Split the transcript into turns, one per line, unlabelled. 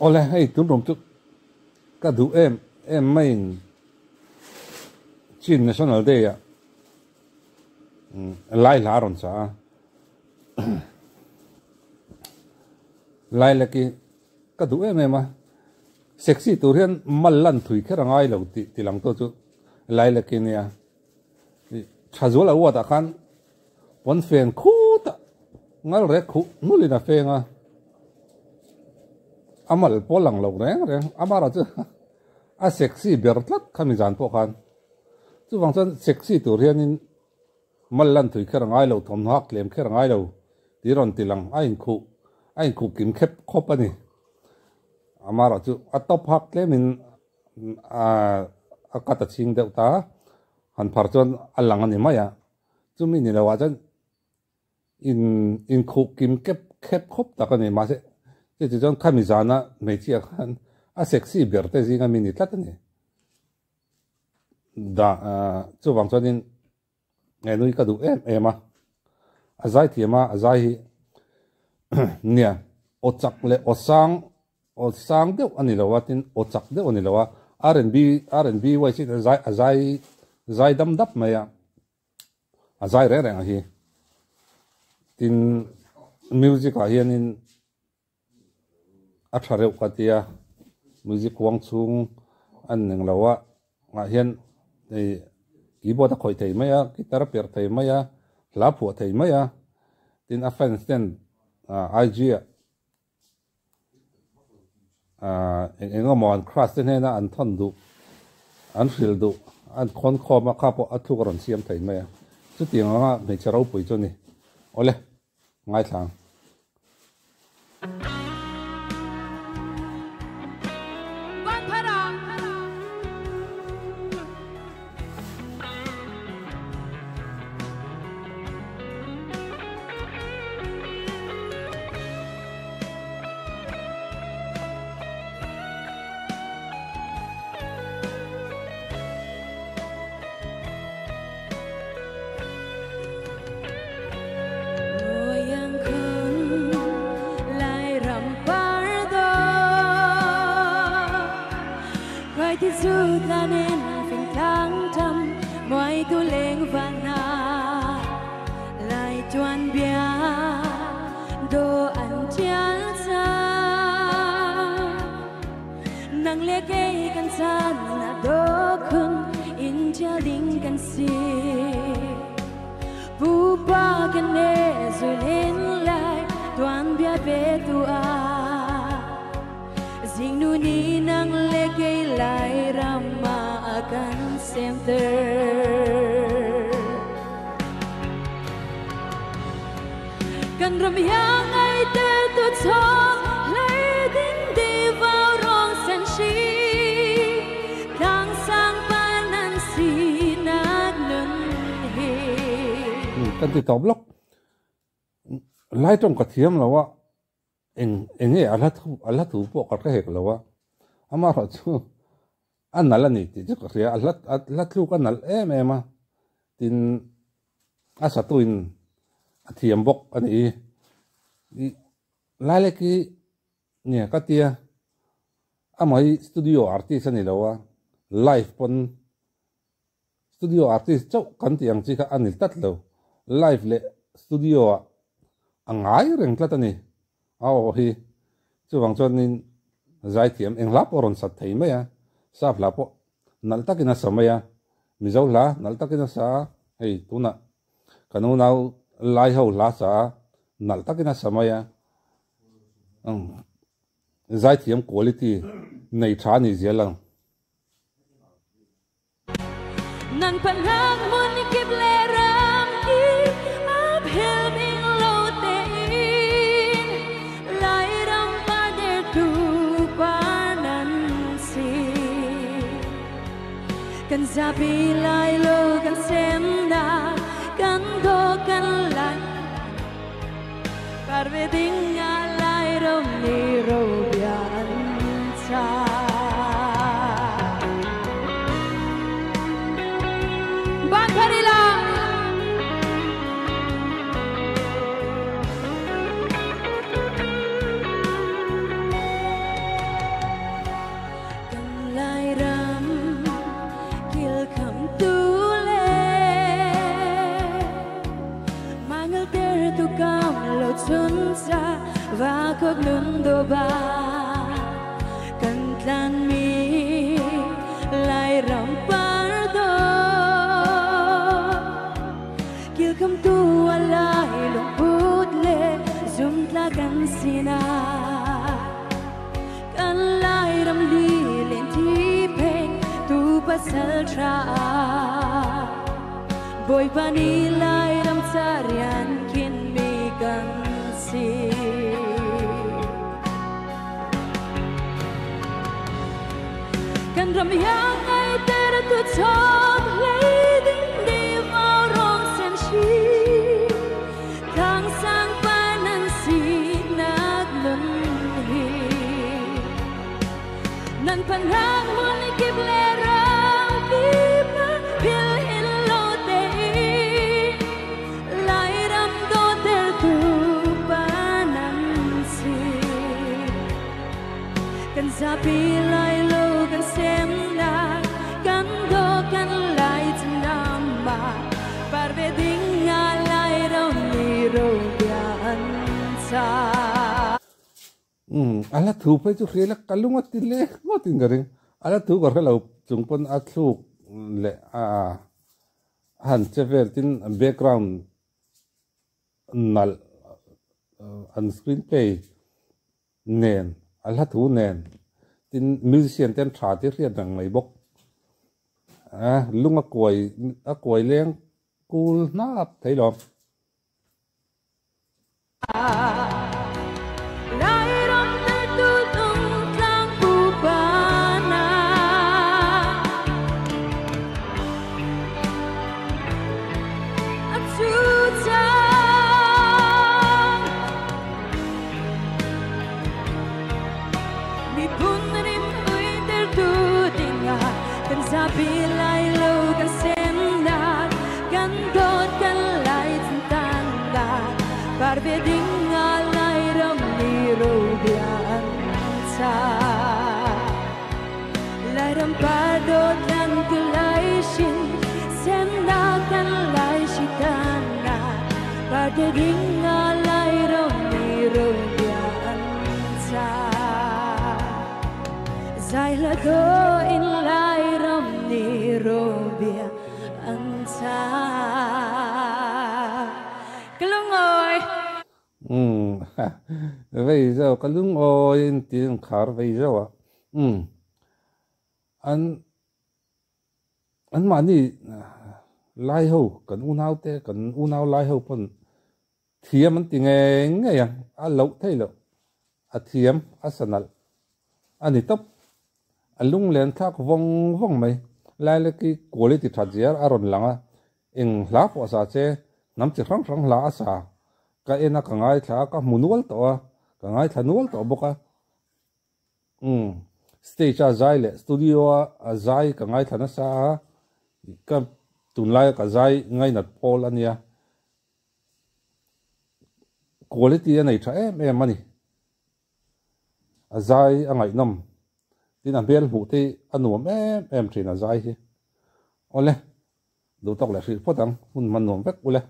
ole hey tun rom chu ka du em main chin national day ya lai la ron sa lai la ki ka du em ma sexy tu rian mallan thui khera ngai lo ti lang to chu lai la ki nia chazula wa ta khan pon fen khu ta ngal re khu mulina fenga amal polang lo reng amara chu a sexy bertlat khami jan po khan chu wang chan sexy tu rian in mallan thui khera ngai lo thom hak lem khera ngai lo ti ron tilang ain khu kim khep khop ani amara chu atop hak lemin a kata ching deuh ta han phar chon alang ani maya chumi ni lawa chan in khu kim khep khop ta ka ni ma se che chon khami jana me chi khan a sexy berte zinga mini tlat ani da chu wang chon in ngai ka du ema azai thiama azai nia ochak le osang deuh ani lawa tin ochak deuh ani lawa R&B wai chi azai dam dap maya azai re reng hi tin music a hian in a thareu katia music wang chung an neng lawa nga hian ei keyboard a khoi thei maya guitar per thei maya la phu thei maya tin a fan stand IG engomon crash ten hena an thon du an fil du an khon khoma kha po athu ron siam thei maya chu tianga me charau pui chu ni ole ngai thang
cần rầm yang ai te tu cho lấy đến đi vào rong sen chi đang sang ban nan si nát nâng he
kan ti top lok lai trong ka thiam lawa eng e ala thu po ka hek lawa ama ra chu an nala ni ti chu ka ria ala thu ka nal em tin asa tuin thiam bok ani lai le ki nia ka tia amai studio artist ani lawa live pon studio artist chau kan tiang chi ka anil tat lo live le studio angai reng tlat ani aw hi chuwang chon nin zai thiam eng lap oron sat thei maya sap lapo nal takina samaya mizo la nal takina sa hei tuna kanu nau lai ho la sa nal takina samaya zai thiam quality nei tha ni zelang
nan panang mun kip le ram ki up hill ming lo te lai ram pa de tu pa nan si kan zabi lai lo kan sem na kan do kan lai parve dinga lai rom ni ro bian cha lun do ba kan tlan mi lai ram par do kil kam tu alai lung put le zum tla kan sina kan lai ram li len ti peng tu pasal tra boy pani lai ram sarian kin mi kan si kan ram yang ai ter tu chot lấy đinh đi vào rong sen chi thang sang panan si nag lun hi nan panang mun kip le ram kip pil hin lo te lai ram do ter tu panan si kan sapi lai lo kan sem na kan do kan lai nam ba par ve ding nga lai ro ni ro yan sa
ala thu pe chu khela kalunga tile ngotin garing ala thu gor khela chungpon athuk le han chever tin background nal on screen play nen ala thu nen tin musician ten tha ti rian dang mai bok lunga koi leng kul nap thailo
lai ram ter tu tung tlang pu pa na atu cha mi pun rim ui ter tu dinga kan sabi lai lo kan sem na kan dot kan lai tan da par ve ding nga lai ram ni ro bian sa lai ram par do tan tu lai shin sem na kan lai shitan na par ve ding nga lai ram ni ro bian sa zai la do in lai ram ni ro bian sa Kalung ơi
vậy giờ kalung oi tiếng khar vậy giờ anh mà đi lai ho cần unau te cần unau lai ho pun thiam anh tiếng nghe à lâu thấy lo thiam sanal anh đi tập lung len thak vong vong mai lai le ki quality thajir aron langa eng la po sa che nam chi rang rang la sa ka ena ka ngai tha ka munual to ka ngai tha nual to boka stage a zai le studio a zai ka ngai tha na sa ka tunlai ka zai ngai nat pol ania quality nei tha em mani a zai a ngai nam tin a bel hu te anuam em thin a zai hi ole do tok la ri potang hun man nom vek ule